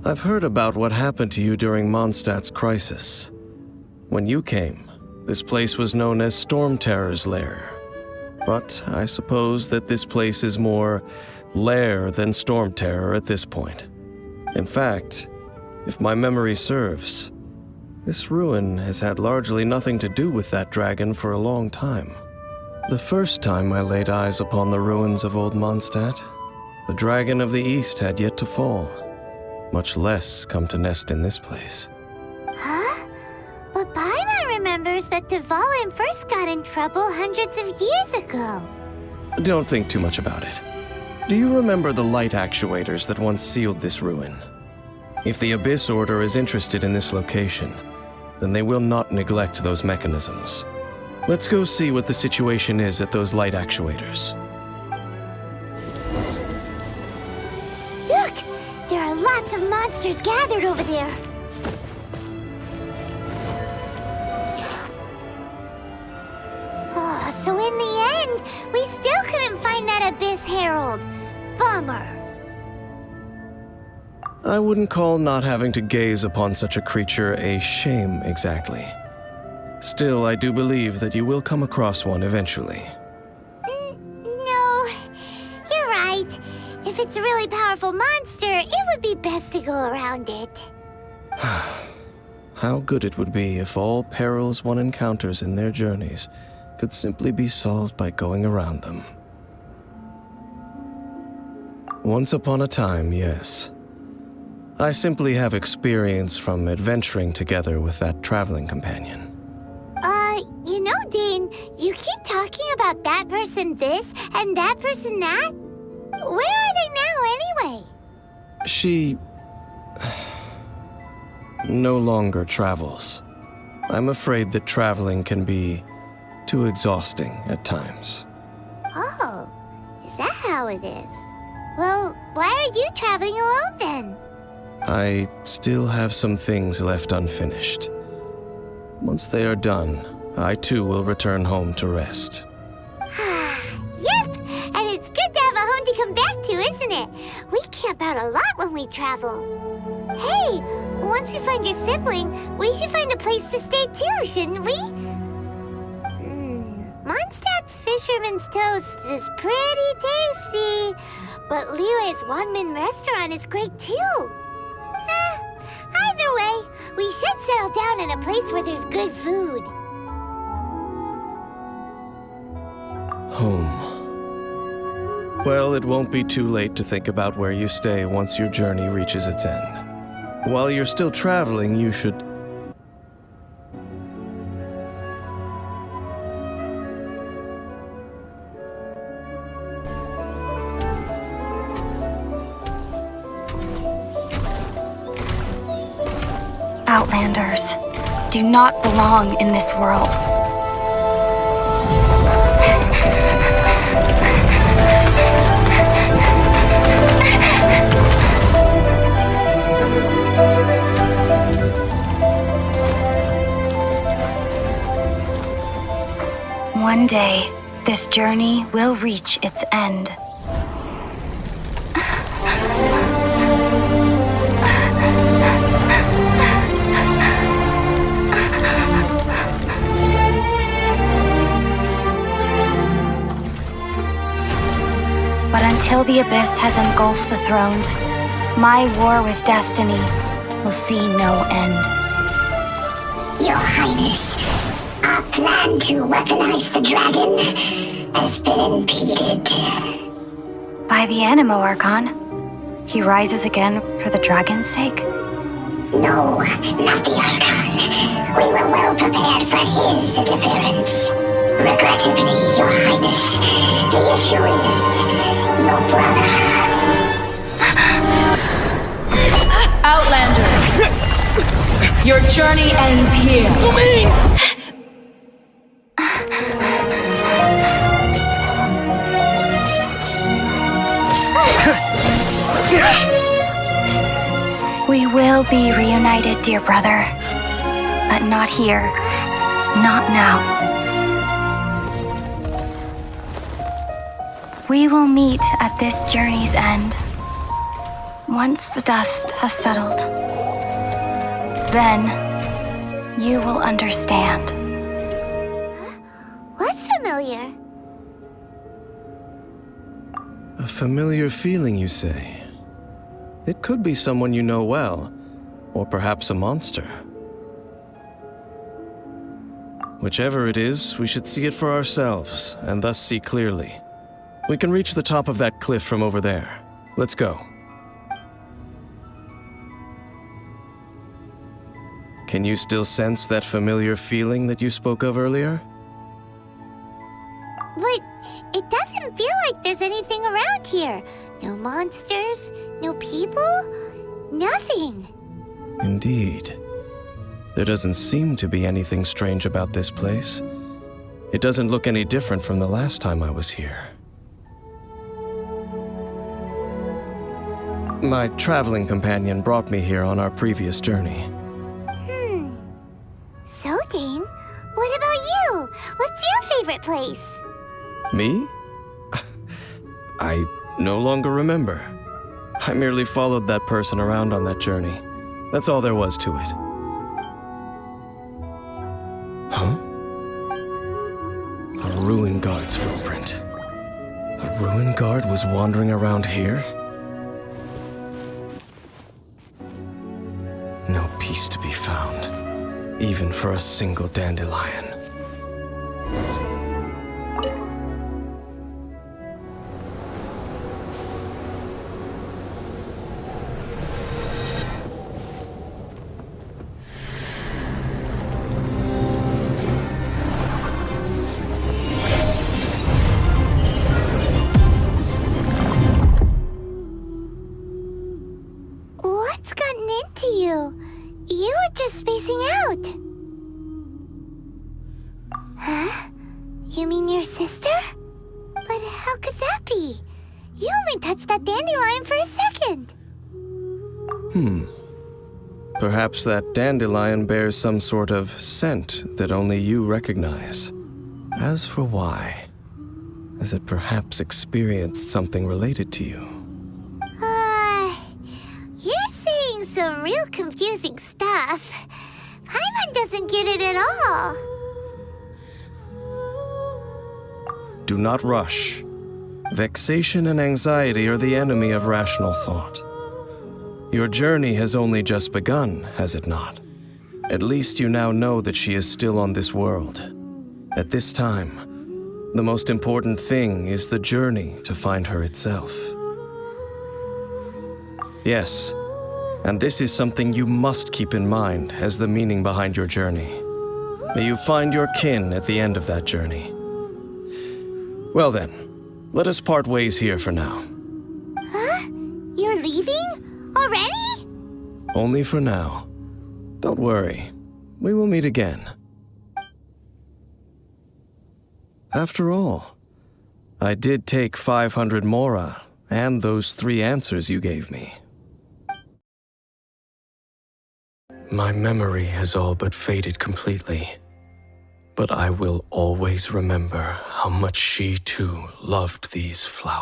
I've heard about what happened to you during Mondstadt's crisis. When you came, this place was known as Storm Terror's Lair. But I suppose that this place is more lair than Storm Terror at this point. In fact, if my memory serves, this ruin has had largely nothing to do with that dragon for a long time. The first time I laid eyes upon the ruins of Old Mondstadt, the dragon of the East had yet to fall, much less come to nest in this place. Huh? But Paimon remembers that Dvalin first got in trouble hundreds of years ago. Don't think too much about it. Do you remember the light actuators that once sealed this ruin? If the Abyss Order is interested in this location, then they will not neglect those mechanisms. Let's go see what the situation is at those light actuators. Look! There are lots of monsters gathered over there. Oh, so in the end, we still couldn't find that Abyss Herald. Bummer. I wouldn't call not having to gaze upon such a creature a shame exactly. Still, I do believe that you will come across one eventually. No, you're right. If it's a really powerful monster, it would be best to go around it. How good it would be if all perils one encounters in their journeys could simply be solved by going around them. Once upon a time, yes. I simply have experience from adventuring together with that traveling companion. You know, Dane, you keep talking about that person this and that person that. Where are they now, anyway? She no longer travels. I'm afraid that traveling can be too exhausting at times. Oh, is that how it is? Well, why are you traveling alone then? I still have some things left unfinished. Once they are done, I too will return home to rest. Yep, and it's good to have a home to come back to, isn't it? We camp out a lot when we travel. Hey, once you find your sibling, we should find a place to stay too, shouldn't we? Mondstadt's Fisherman's Toast is pretty tasty, but Liyue's one-man restaurant is great too. Either way, we should settle down in a place where there's good food. Home. Well, it won't be too late to think about where you stay once your journey reaches its end. While you're still traveling, you should... Outlanders do not belong in this world. One day, this journey will reach its end. But until the Abyss has engulfed the thrones, my war with destiny will see no end. Your Highness, our plan to weaponize the dragon has been impeded. By the Animo Archon, he rises again for the dragon's sake? No, not the Archon. We were well prepared for his interference. Regrettably, Your Highness, the issue is your brother. Outlanders! Your journey ends here. We will be reunited, dear brother. But not here. Not now. We will meet at this journey's end. Once the dust has settled, then you will understand. What's familiar? A familiar feeling, you say? It could be someone you know well, or perhaps a monster. Whichever it is, we should see it for ourselves, and thus see clearly. We can reach the top of that cliff from over there. Let's go. Can you still sense that familiar feeling that you spoke of earlier? But it doesn't feel like there's anything around here. No monsters, no people, nothing. Indeed. There doesn't seem to be anything strange about this place. It doesn't look any different from the last time I was here. My traveling companion brought me here on our previous journey. So, Dane, what about you? What's your favorite place? Me? I no longer remember. I merely followed that person around on that journey. That's all there was to it. Huh? A ruin guard's footprint. A ruin guard was wandering around here? No peace to be found, even for a single dandelion. What's gotten into you? You were just spacing out. Huh? You mean your sister? But how could that be? You only touched that dandelion for a second. Perhaps that dandelion bears some sort of scent that only you recognize. As for why, has it perhaps experienced something related to you? You're saying some real confusing stuff. Paimon doesn't get it at all. Do not rush. Vexation and anxiety are the enemy of rational thought. Your journey has only just begun, has it not? At least you now know that she is still on this world. At this time, the most important thing is the journey to find her itself. Yes, and this is something you must keep in mind as the meaning behind your journey. May you find your kin at the end of that journey. Well then, let us part ways here for now. Huh? You're leaving? Already? Only for now. Don't worry, we will meet again. After all, I did take 500 mora and those 3 answers you gave me. My memory has all but faded completely, but I will always remember how much she too loved these flowers.